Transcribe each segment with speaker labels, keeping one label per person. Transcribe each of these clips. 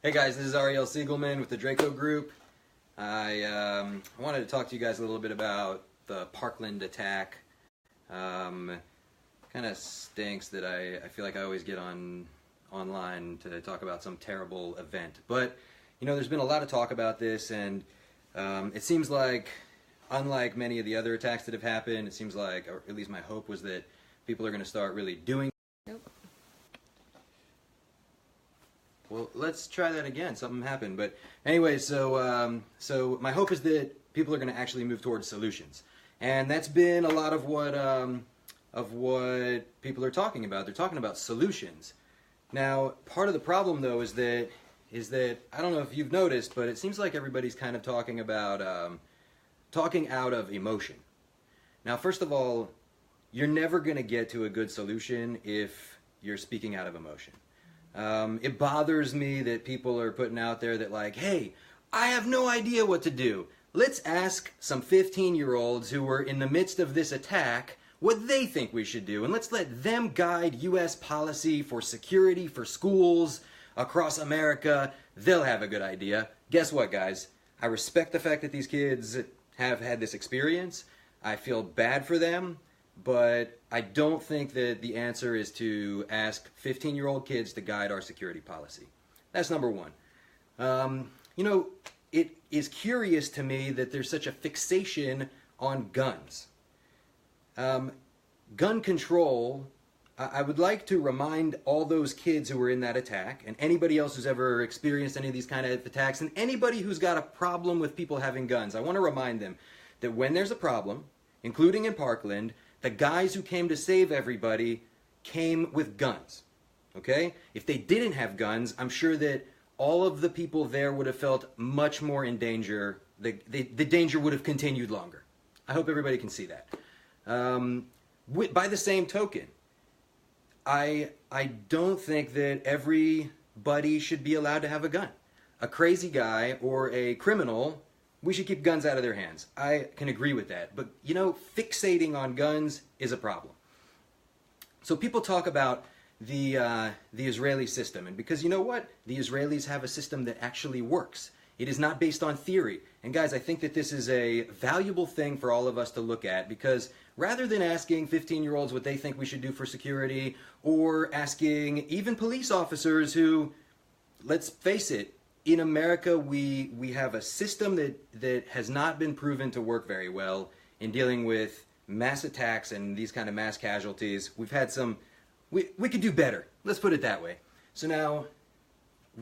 Speaker 1: Hey guys, this is Ariel Siegelman with the DRACO Group. I wanted to talk to you guys a little bit about the Parkland attack. Kind of stinks that I feel like I always get online to talk about some terrible event. But, you know, there's been a lot of talk about this, and it seems like, unlike many of the other attacks that have happened, it seems like, or at least my hope was that people are going to start really doing. Nope. Well, let's try that again. Something happened. But anyway, so my hope is that people are going to actually move towards solutions. And that's been a lot of what people are talking about. They're talking about solutions. Now, part of the problem, though, is that I don't know if you've noticed, but it seems like everybody's kind of talking about talking out of emotion. Now, first of all, you're never going to get to a good solution if you're speaking out of emotion. It bothers me that people are putting out there that like, hey, I have no idea what to do. Let's ask some 15-year-olds who were in the midst of this attack what they think we should do, and let's let them guide U.S. policy for security for schools across America. They'll have a good idea. Guess what, guys? I respect the fact that these kids have had this experience. I feel bad for them. But I don't think that the answer is to ask 15-year-old kids to guide our security policy. That's number one. You know, it is curious to me that there's such a fixation on guns. Gun control, I would like to remind all those kids who were in that attack, and anybody else who's ever experienced any of these kind of attacks, and anybody who's got a problem with people having guns, I want to remind them that when there's a problem, including in Parkland, the guys who came to save everybody came with guns, okay? If they didn't have guns, I'm sure that all of the people there would have felt much more in danger. The danger would have continued longer. I hope everybody can see that. By the same token, I don't think that everybody should be allowed to have a gun. A crazy guy or a criminal, we should keep guns out of their hands. I can agree with that. But, you know, fixating on guns is a problem. So people talk about the Israeli system. And because you know what? The Israelis have a system that actually works. It is not based on theory. And guys, I think that this is a valuable thing for all of us to look at, because rather than asking 15-year-olds what they think we should do for security, or asking even police officers who, let's face it, in America, we have a system that has not been proven to work very well in dealing with mass attacks and these kind of mass casualties. We've had some, we could do better. Let's put it that way. So now,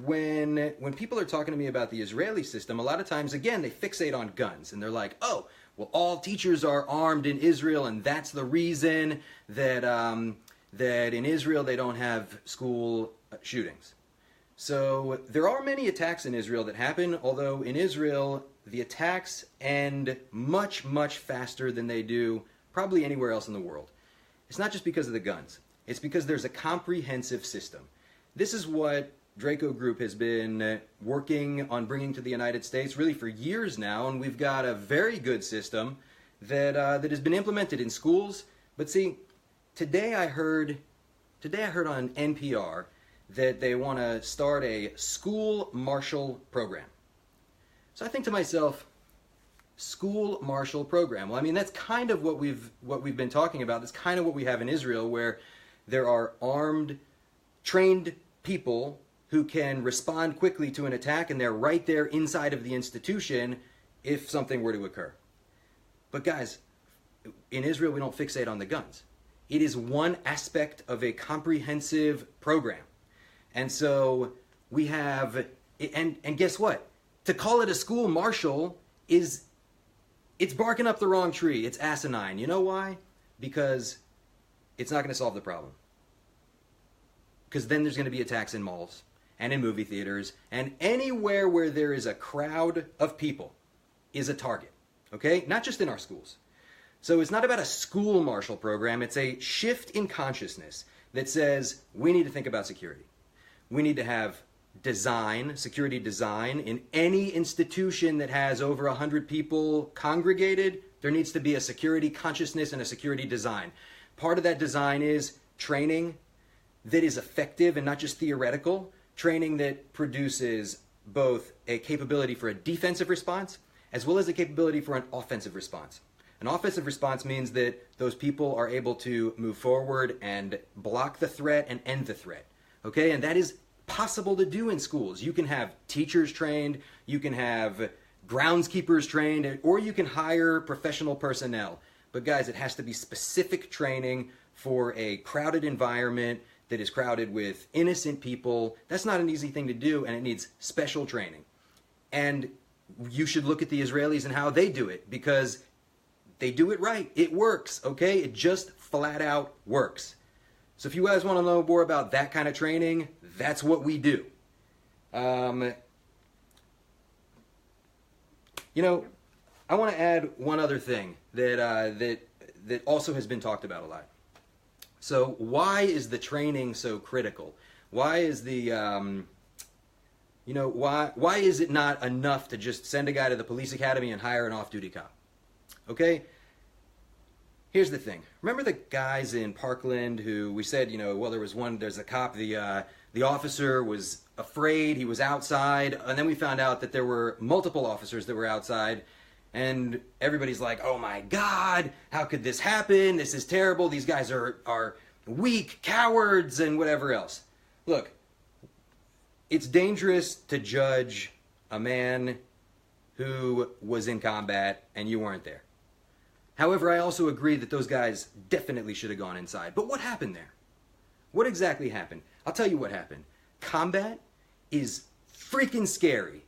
Speaker 1: when people are talking to me about the Israeli system, a lot of times, again, they fixate on guns. And they're like, oh, well, all teachers are armed in Israel, and that's the reason that, that in Israel they don't have school shootings. So there are many attacks in Israel that happen, although in Israel the attacks end much, much faster than they do probably anywhere else in the world. It's not just because of the guns. It's because there's a comprehensive system. This is what DRACO Group has been working on bringing to the United States really for years now, and we've got a very good system that has been implemented in schools. But see, today I heard on NPR that they want to start a school marshal program. So I think to myself, school marshal program. Well, I mean, that's kind of what we've been talking about. That's kind of what we have in Israel, where there are armed, trained people who can respond quickly to an attack, and they're right there inside of the institution if something were to occur. But guys, in Israel, we don't fixate on the guns. It is one aspect of a comprehensive program. And so we have, and guess what? To call it a school marshal it's barking up the wrong tree. It's asinine. You know why? Because it's not going to solve the problem. Because then there's going to be attacks in malls and in movie theaters, and anywhere where there is a crowd of people is a target. Okay? Not just in our schools. So it's not about a school marshal program. It's a shift in consciousness that says we need to think about security. We need to have design, security design. In any institution that has over 100 people congregated, there needs to be a security consciousness and a security design. Part of that design is training that is effective and not just theoretical. training that produces both a capability for a defensive response as well as a capability for an offensive response. An offensive response means that those people are able to move forward and block the threat and end the threat. Okay, and that is possible to do in schools. You can have teachers trained, you can have groundskeepers trained, or you can hire professional personnel. But guys, it has to be specific training for a crowded environment that is crowded with innocent people. That's not an easy thing to do, and it needs special training. And you should look at the Israelis and how they do it, because they do it right. It works, okay? It just flat out works. So if you guys want to know more about that kind of training, that's what we do. You know, I want to add one other thing that also has been talked about a lot. So why is the training so critical? Why is the why is it not enough to just send a guy to the police academy and hire an off-duty cop? Okay? Here's the thing. Remember the guys in Parkland who we said, well, there's a cop, the officer was afraid, he was outside, and then we found out that there were multiple officers that were outside, and everybody's like, oh my God, how could this happen? This is terrible. These guys are weak, cowards, and whatever else. Look, it's dangerous to judge a man who was in combat and you weren't there. However, I also agree that those guys definitely should have gone inside. But what happened there? What exactly happened? I'll tell you what happened. Combat is freaking scary.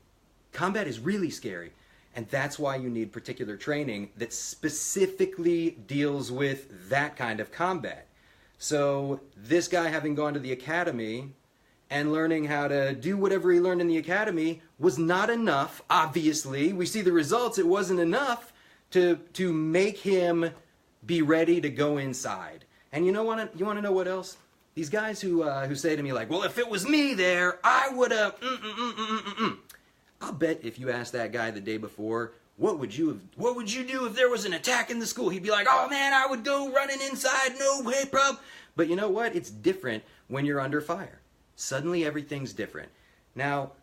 Speaker 1: Combat is really scary. And that's why you need particular training that specifically deals with that kind of combat. So this guy, having gone to the academy and learning how to do whatever he learned in the academy, was not enough, obviously. We see the results. It wasn't enough to make him be ready to go inside. And you want to know what else? These guys who say to me like, well, if it was me there, I would have... I'll bet if you asked that guy the day before, what would you do if there was an attack in the school? He'd be like, oh man, I would go running inside, no way, prob. But you know what? It's different when you're under fire. Suddenly everything's different. Now,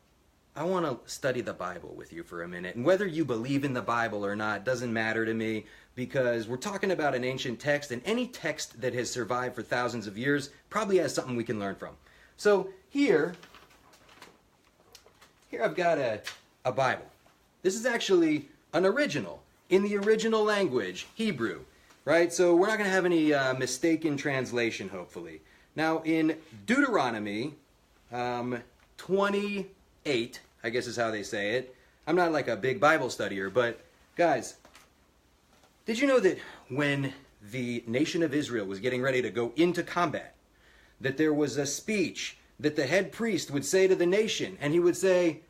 Speaker 1: I want to study the Bible with you for a minute. And whether you believe in the Bible or not doesn't matter to me, because we're talking about an ancient text, and any text that has survived for thousands of years probably has something we can learn from. So here I've got a Bible. This is actually an original, in the original language, Hebrew, right? So we're not going to have any mistaken translation, hopefully. Now, in Deuteronomy 28, I guess is how they say it. I'm not like a big Bible studier, but guys, did you know that when the nation of Israel was getting ready to go into combat, that there was a speech that the head priest would say to the nation, and he would say,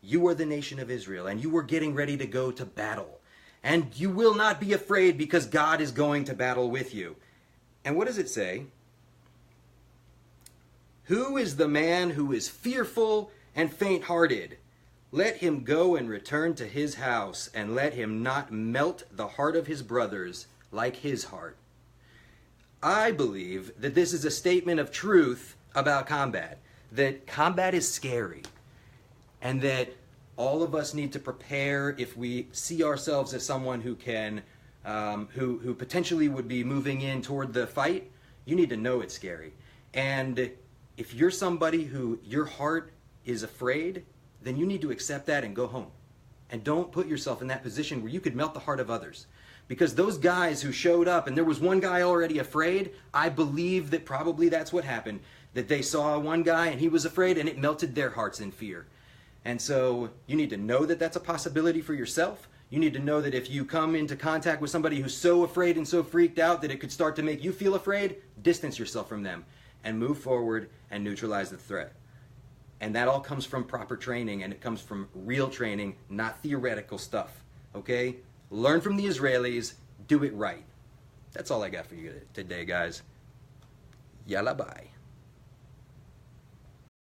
Speaker 1: you are the nation of Israel, and you are getting ready to go to battle. And you will not be afraid because God is going to battle with you. And what does it say? Who is the man who is fearful and faint-hearted? Let him go and return to his house, and let him not melt the heart of his brothers like his heart. I believe that this is a statement of truth about combat, that combat is scary, and that all of us need to prepare if we see ourselves as someone who can, who potentially would be moving in toward the fight. You need to know it's scary. And if you're somebody who your heart is afraid, then you need to accept that and go home. And don't put yourself in that position where you could melt the heart of others. Because those guys who showed up, and there was one guy already afraid, I believe that probably that's what happened. That they saw one guy and he was afraid, and it melted their hearts in fear. And so you need to know that that's a possibility for yourself. You need to know that if you come into contact with somebody who's so afraid and so freaked out that it could start to make you feel afraid, distance yourself from them and move forward and neutralize the threat. And that all comes from proper training, and it comes from real training, not theoretical stuff. Okay? Learn from the Israelis, do it right. That's all I got for you today, guys. Yalla bye.